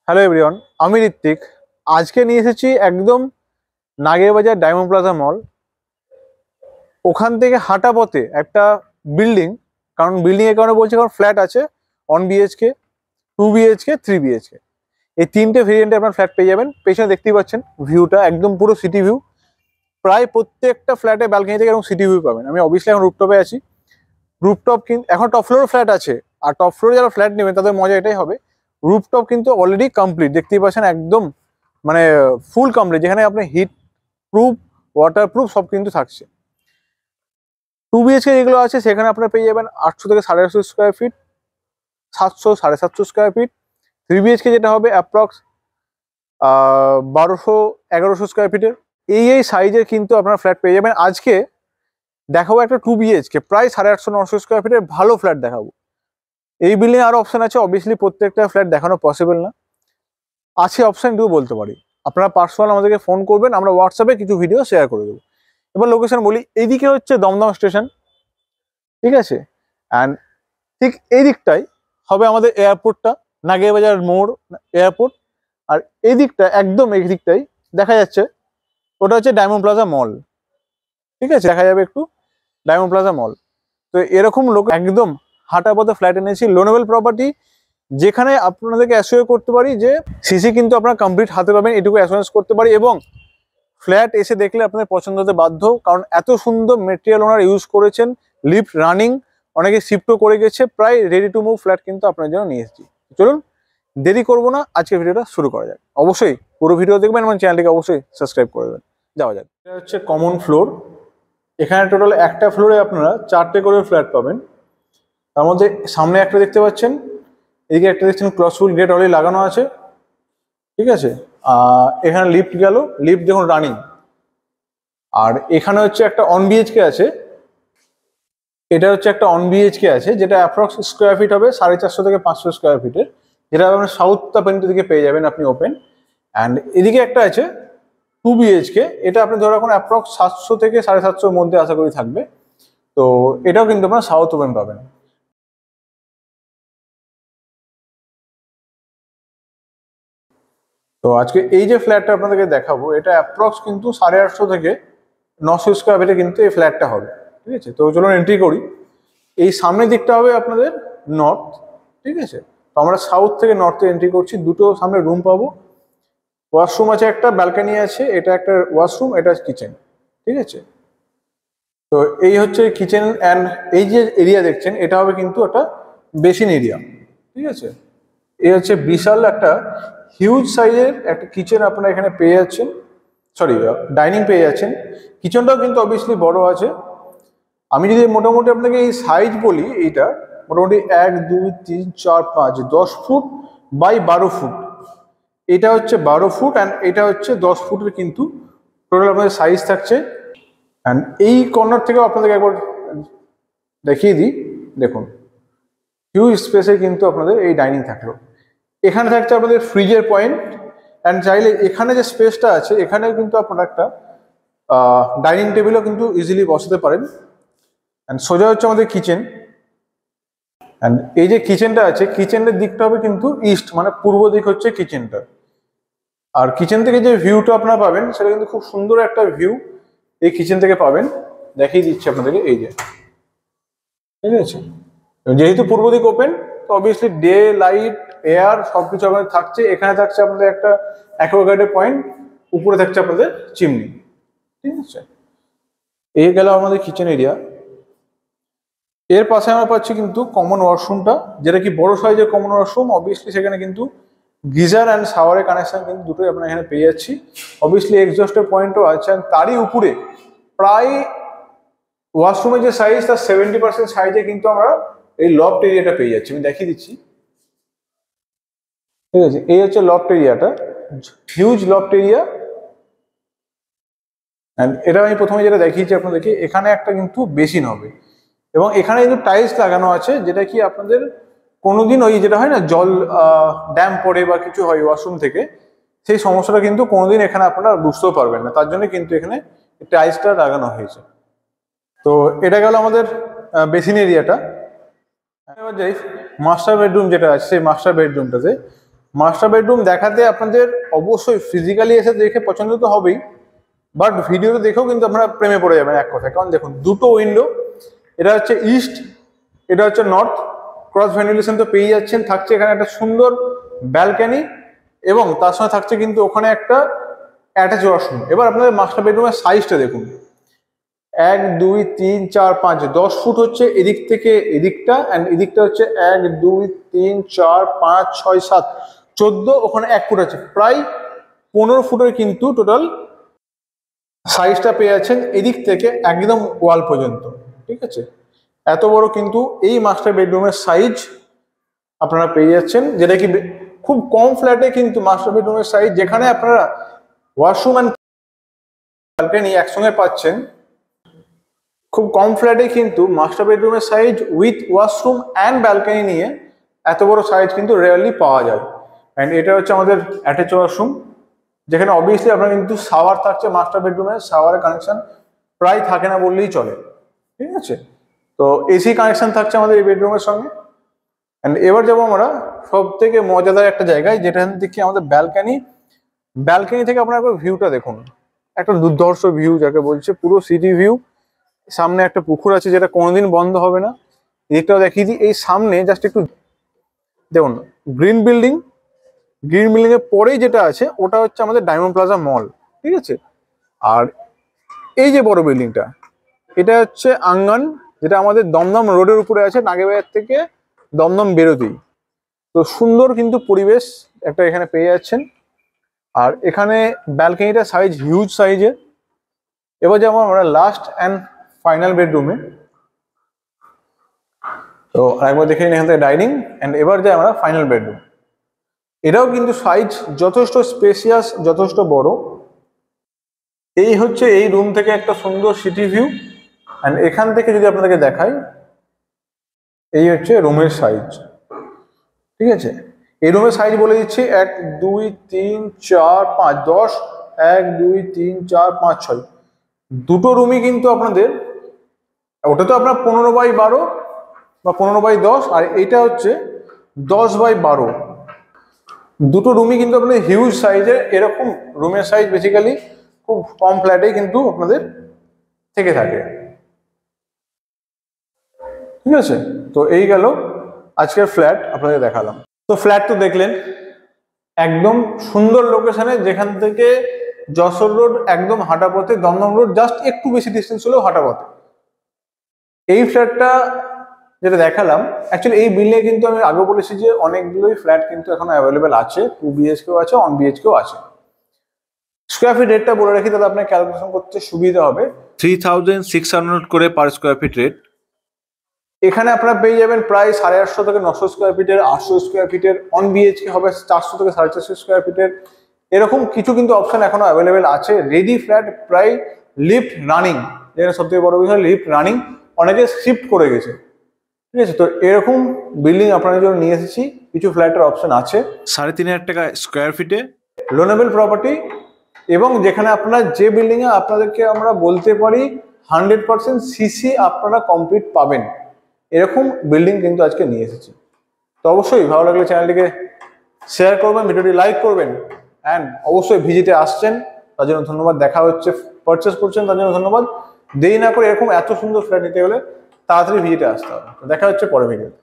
Hello everyone, আমি ঋত্বিক। আজকে নিয়ে এসেছি একদম নাগেরবাজার ডায়মন্ড প্লাজা মল। ওখান থেকে হাঁটা পথে একটা বিল্ডিং, কারণ বিল্ডিং এর কারণে বলছি কারণ ফ্ল্যাট আছে 1 BHK, 2 BHK, 3 BHK। এই তিনটে ভেরিয়েন্টে আপনার ফ্ল্যাট পেয়ে যাবেন। পেছনে দেখতেই পাচ্ছেন ভিউটা একদম পুরো সিটি ভিউ। প্রায় প্রত্যেকটা ফ্ল্যাটে ব্যালকনি থেকে এরকম সিটি ভিউ পাবেন। আমি অবভিয়াসলি এখন রুফটপে আছি। রুফটপ কিন্তু এখন টপ ফ্লোর ফ্ল্যাট আছে, আর টপ ফ্লোরে যারা ফ্ল্যাট নেবেন তাদের মজা এটাই হবে, রুফটপ কিন্তু অলরেডি কমপ্লিট। দেখতেই পাচ্ছেন একদম মানে ফুল কমপ্লিট, যেখানে আপনি হিট প্রুফ, ওয়াটার প্রুফ সব কিন্তু থাকছে। 2 BHK যেগুলো আছে সেখানে আপনারা পেয়ে যাবেন 800 থেকে 850 square feet, 700 750 square feet. 3 BHK যেটা হবে অ্যাপ্রক্স 1200-1100 স্কোয়ার ফিটের। এই সাইজের কিন্তু আপনারা ফ্ল্যাট পেয়ে যাবেন। আজকে দেখাবো একটা 2 BHK প্রায় 850-900 স্কোয়ার ফিটের ভালো ফ্ল্যাট দেখাবো। এই বিল্ডিং আরো অপশন আছে, অবভিয়াসলি প্রত্যেকটা ফ্ল্যাট দেখানো পসিবল না, আছে অপশন টু বলতে পারি। আপনারা পার্সোনাল আমাদেরকে ফোন করবেন, আমরা হোয়াটসঅ্যাপে কিছু ভিডিও শেয়ার করে দেবো। এবার লোকেশন বলি, এইদিকে হচ্ছে দমদম স্টেশন, ঠিক আছে। অ্যান্ড ঠিক এই দিকটাই হবে আমাদের এয়ারপোর্টটা, নাগেরবাজার মোড় এয়ারপোর্ট। আর এই দিকটা একদম এই দিকটাই দেখা যাচ্ছে, ওটা হচ্ছে ডায়মন্ড প্লাজা মল, ঠিক আছে। দেখা যাবে একটু ডায়মন্ড প্লাজা মল। তো এরকম লোক একদম হাঁটা পথে ফ্ল্যাট এনেছি, লোনেবল প্রপার্টি, যেখানে আপনাদেরকে অ্যাসিওর করতে পারি যে সিসি কিন্তু আপনারা কমপ্লিট হাতে পাবেন, এটুকু অ্যাসিওরেন্স করতে পারি। এবং ফ্ল্যাট এসে দেখলে আপনাদের পছন্দ হতে বাধ্য, কারণ এত সুন্দর মেটেরিয়াল ওনারা ইউজ করেছেন। লিফট রানিং, অনেকে শিফটও করে গেছে, প্রায় রেডি টু মুভ ফ্ল্যাট কিন্তু আপনার জন্য নিয়ে এসেছি। চলুন দেরি করবো না, আজকে ভিডিওটা শুরু করা যাক। অবশ্যই পুরো ভিডিও দেখবেন এবং চ্যানেলটিকে অবশ্যই সাবস্ক্রাইব করে দেবেন। যাওয়া যাক। এটা হচ্ছে কমন ফ্লোর। এখানে টোটাল একটা ফ্লোরে আপনারা 4টে করে ফ্ল্যাট পাবেন। তার মধ্যে সামনে একটা দেখতে পাচ্ছেন, এদিকে একটা দেখছেন ক্লসফুল গেট অলরেডি লাগানো আছে, ঠিক আছে। এখানে লিফট গেল, লিফট দেখুন রানিং। আর এখানে হচ্ছে একটা 1 BHK আছে, এটা হচ্ছে একটা 1 BHK আছে, যেটা অ্যাপ্রক্স স্কোয়ার ফিট হবে 450 থেকে 500 স্কোয়ার ফিটের, যেটা আপনার সাউথ তাপেন্টি থেকে পেয়ে যাবেন আপনি ওপেন। অ্যান্ড এদিকে একটা আছে 2 BHK, এটা আপনি ধরো এখন অ্যাপ্রক্স 700 থেকে 750 মধ্যে আশা করি থাকবে। তো এটাও কিন্তু আপনার সাউথ ওপেন পাবেন। তো আজকে এই যে ফ্ল্যাটটা আপনাদেরকে দেখাবো, এটা অ্যাপ্রক্স কিন্তু 850 থেকে 900 স্কোয়ার ফিটে কিন্তু এই ফ্ল্যাটটা হবে, ঠিক আছে। তো চলুন এন্ট্রি করি। এই সামনের দিকটা হবে আপনাদের নর্থ, ঠিক আছে। তো আমরা সাউথ থেকে নর্থে এন্ট্রি করছি। দুটো সামনে রুম পাবো, ওয়াশরুম আছে, একটা ব্যালকনি আছে, এটা একটা ওয়াশরুম, এটা কিচেন, ঠিক আছে। তো এই হচ্ছে কিচেন। অ্যান্ড এই যে এরিয়া দেখছেন, এটা হবে কিন্তু একটা বেসিন এরিয়া, ঠিক আছে। এই হচ্ছে বিশাল একটা হিউজ সাইজের একটা কিচেন আপনারা এখানে পেয়ে যাচ্ছেন, সরি ডাইনিং পেয়ে যাচ্ছেন। কিচেনটাও কিন্তু অবভিয়াসলি বড় আছে। আমি যদি মোটামুটি আপনাকে এই সাইজ বলি, এইটা মোটামুটি 1 2 3 4 5 10 ফুট বাই 12 ফুট। এটা হচ্ছে 12 ফুট অ্যান্ড এটা হচ্ছে 10 ফুটের কিন্তু টোটাল আপনাদের সাইজ থাকছে। অ্যান্ড এই কর্নার থেকেও আপনাদেরকে একবার দেখিয়ে দিই, দেখুন হিউজ স্পেসে কিন্তু আপনাদের এই ডাইনিং থাকলো। এখানে থাকছে আপনাদের ফ্রিজের পয়েন্ট। অ্যান্ড চাইলে এখানে যে স্পেসটা আছে, এখানেও কিন্তু আপনারা একটা ডাইনিং টেবিলও কিন্তু ইজিলি বসাতে পারেন। অ্যান্ড সোজা হচ্ছে আমাদের কিচেন। অ্যান্ড এই যে কিচেনটা আছে, কিচেনের দিকটা হবে কিন্তু ইস্ট, মানে পূর্ব দিক হচ্ছে কিচেনটা। আর কিচেন থেকে যে ভিউটা আপনারা পাবেন, সেটা কিন্তু খুব সুন্দর একটা ভিউ এই কিচেন থেকে পাবেন। দেখিয়ে দিচ্ছি আপনাদেরকে, এই যে, ঠিক আছে। যেহেতু পূর্ব দিক ওপেন, তো অবভিয়াসলি ডে লাইট এয়ার সবকিছু আপনাদের থাকছে। এখানে থাকছে আপনাদের একটা অ্যাকোয়াগার্ডের পয়েন্ট, উপরে থাকছে আপনাদের চিমনি, ঠিক আছে। এই গেল আমাদের কিচেন এরিয়া। এর পাশে আমরা পাচ্ছি কিন্তু কমন ওয়াশরুমটা, যেটা কি বড় সাইজের কমন ওয়াশরুম। অবভিয়াসলি সেখানে কিন্তু গিজার অ্যান্ড শাওয়ারের কানেকশন কিন্তু দুটোই আমরা এখানে পেয়ে যাচ্ছি। অবভিয়াসলি এক্সজস্টের পয়েন্টও আছে। তারই উপরে প্রায় ওয়াশরুমের যে সাইজ, তার 70% সাইজে কিন্তু আমরা এই লফট এরিয়াটা পেয়ে যাচ্ছি। আমি দেখিয়ে দিচ্ছি, ঠিক আছে। এই হচ্ছে লফট এরিয়াটা, হিউজ লফট এরিয়া। অ্যান্ড এটা আমি প্রথমে যেটা দেখিয়েছি আপনাদেরকে, এখানে একটা কিন্তু বেসিন হবে এবং এখানে কিন্তু টাইলস লাগানো আছে, যেটা কি আপনাদের কোনোদিন ওই যেটা হয় না জল ড্যাম পড়ে বা কিছু হয় ওয়াশরুম থেকে, সেই সমস্যাটা কিন্তু কোনোদিন এখানে আপনারা বুঝতেও পারবেন না। তার জন্য কিন্তু এখানে টাইলসটা লাগানো হয়েছে। তো এটা গেল আমাদের বেসিন এরিয়াটা। এবার যাই মাস্টার বেডরুম যেটা আছে, সেই মাস্টার বেডরুমটাতে মাস্টার বেডরুম দেখাতে আপনাদের অবশ্যই ফিজিক্যালি এসে দেখে পছন্দ তো হবেই, বাট ভিডিওতে দেখেও কিন্তু আপনারা প্রেমে পড়ে যাবেন এক কথায়। কারণ দেখুন দুটো উইন্ডো, এটা হচ্ছে ইস্ট, এটা হচ্ছে নর্থ, ক্রস ভেন্টিলেশন তো পেয়ে যাচ্ছেন। থাকছে এখানে একটা সুন্দর ব্যালকনি এবং তার সঙ্গে থাকছে কিন্তু ওখানে একটা অ্যাটাচ ওয়াশরুম। এবার আপনাদের মাস্টার বেডরুমের সাইজটা দেখুন, 1 2 3 4 5 10 ফুট হচ্ছে এদিক থেকে এদিকটা, অ্যান্ড এদিকটা হচ্ছে 1 2 3 4 5 6 7 14, ওখানে 1 ফুট আছে, প্রায় 15 ফুটের কিন্তু টোটাল সাইজটা পেয়ে যাচ্ছেন এদিক থেকে একদম ওয়াল পর্যন্ত। ঠিক আছে, এত বড় কিন্তু এই মাস্টার বেডরুমের সাইজ আপনারা পেয়ে যাচ্ছেন, যেটা কি খুব কম ফ্ল্যাটে কিন্তু মাস্টার বেডরুমের সাইজ, যেখানে আপনারা ওয়াশরুম অ্যান্ড ব্যালকনি একসঙ্গে পাচ্ছেন। খুব কম ফ্ল্যাটে কিন্তু মাস্টার বেডরুমের size with washroom and balcony নিয়ে এত বড় সাইজ কিন্তু রেয়ারলি পাওয়া যায়। অ্যান্ড এটা হচ্ছে আমাদের অ্যাটাচ ওয়াশরুম, যেখানে অবভিয়াসলি আপনার কিন্তু শাওয়ার থাকছে। মাস্টার বেডরুমে শাওয়ারের কানেকশন প্রায় থাকে না বললেই চলে। ঠিক আছে, তো এসি কানেকশন থাকছে আমাদের এই বেডরুমের সঙ্গে। অ্যান্ড এবার যাবো আমরা সব থেকে মজাদার একটা জায়গায়, যেটা দেখি আমাদের ব্যালকনি। ব্যালকনি থেকে আপনার একবার ভিউটা দেখুন, একটা দুর্ধর্ষ ভিউ যাকে বলছে, পুরো সিটি ভিউ। সামনে একটা পুকুর আছে যেটা কোনোদিন বন্ধ হবে না। এদিকটাও দেখিয়ে দিই, এই সামনে জাস্ট একটু দেখুন গ্রিন বিল্ডিং, গ্রিন বিল্ডিং এর পরেই যেটা আছে ওটা হচ্ছে আমাদের ডায়মন্ড প্লাজা মল। ঠিক আছে, আর এই যে বড় বিল্ডিংটা, এটা হচ্ছে আঙ্গন, যেটা আমাদের দমদম রোডের উপরে আছে, নাগেবাজার থেকে দমদম বেরোতেই। তো সুন্দর কিন্তু পরিবেশ একটা এখানে পেয়ে যাচ্ছেন। আর এখানে ব্যালকনিটা সাইজ হিউজ সাইজের। এবার যেমন আমরা লাস্ট অ্যান্ড ফাইনাল বেডরুমে, তো একবার দেখে নিন এখান থেকে ডাইনিং। অ্যান্ড এবার যাই আমরা ফাইনাল বেডরুম। এটাও কিন্তু সাইজ যথেষ্ট স্পেসিয়াস, যথেষ্ট বড়। এই হচ্ছে এই রুম থেকে একটা সুন্দর সিটি ভিউ। অ্যান্ড এখান থেকে যদি আপনাদেরকে দেখাই, এই হচ্ছে রুমের সাইজ। ঠিক আছে, এই রুমের সাইজ বলে দিচ্ছি 1 2 3 4 5 10, 1 2 3 4 5 6, দুটো রুমই কিন্তু আপনাদের, ওটা তো আপনার 15/12 বা 15/10, আর এটা হচ্ছে 10/12। দুটো রুমই কিন্তু আপনাদের হিউজ সাইজের। এরকম রুমের সাইজ বেসিক্যালি খুব কম ফ্ল্যাটেই কিন্তু আপনাদের থেকে থাকে। ঠিক আছে, তো এই গেল আজকের ফ্ল্যাট আপনাদের দেখালাম। তো ফ্ল্যাট তো দেখলেন, একদম সুন্দর লোকেশনে, যেখান থেকে যশোর রোড একদম হাঁটা পথে, দমদম রোড জাস্ট একটু বেশি ডিস্টেন্স হলেও হাঁটা পথে। এই ফ্ল্যাটটা যেটা দেখালাম, অ্যাকচুয়ালি এই বিল্ডিংয়ে কিন্তু আমি আগে বলেছি যে অনেকগুলোই ফ্ল্যাট কিন্তু এখন অ্যাভেলেবেল আছে, 2 BHK আছে, 1 BHK আছে। স্কোয়ার ফিট রেটটা বলে রাখি, তাহলে আপনার ক্যালকুলেশন করতে সুবিধা হবে। 3600 করে পার স্কোয়ার ফিট রেট। এখানে আপনারা পেয়ে যাবেন প্রায় 850 থেকে 900 স্কোয়ার ফিটের, 800 স্কোয়ার ফিটের, 1 BHK হবে 400 থেকে 450 স্কোয়ার ফিটের। এরকম কিছু কিন্তু অপশন এখনো অ্যাভেলেবেল আছে। রেডি ফ্ল্যাট, প্রায় লিফট রানিং, যেটা সব থেকে বড় বিষয়, লিফট রানিং, অনেকে শিফট করে গেছে। ঠিক আছে, তো এরকম বিল্ডিং আপনাদের জন্য নিয়ে এসেছি। কিছু ফ্ল্যাটের অপশন আছে 3500 টাকা স্কোয়ার ফিটে, লোনেবল প্রপার্টি, এবং যেখানে আপনারা যে বিল্ডিং এ আপনাদেরকে আমরা বলতে পারি 100% সিসি আপনারা কমপ্লিট পাবেন, এরকম বিল্ডিং কিন্তু আজকে নিয়ে এসেছি। তো অবশ্যই ভালো লাগলে চ্যানেলটিকে শেয়ার করবেন, ভিডিওটি লাইক করবেন, অ্যান্ড অবশ্যই ভিজিটে আসছেন তার জন্য ধন্যবাদ। দেখা হচ্ছে, পারচেস করছেন তার জন্য ধন্যবাদ। দেরি না করে এরকম এত সুন্দর ফ্ল্যাট নিতে হলে তাড়াতাড়ি ভিজিটে আসতে হবে। তো দেখা হচ্ছে পরের ভিডিওতে।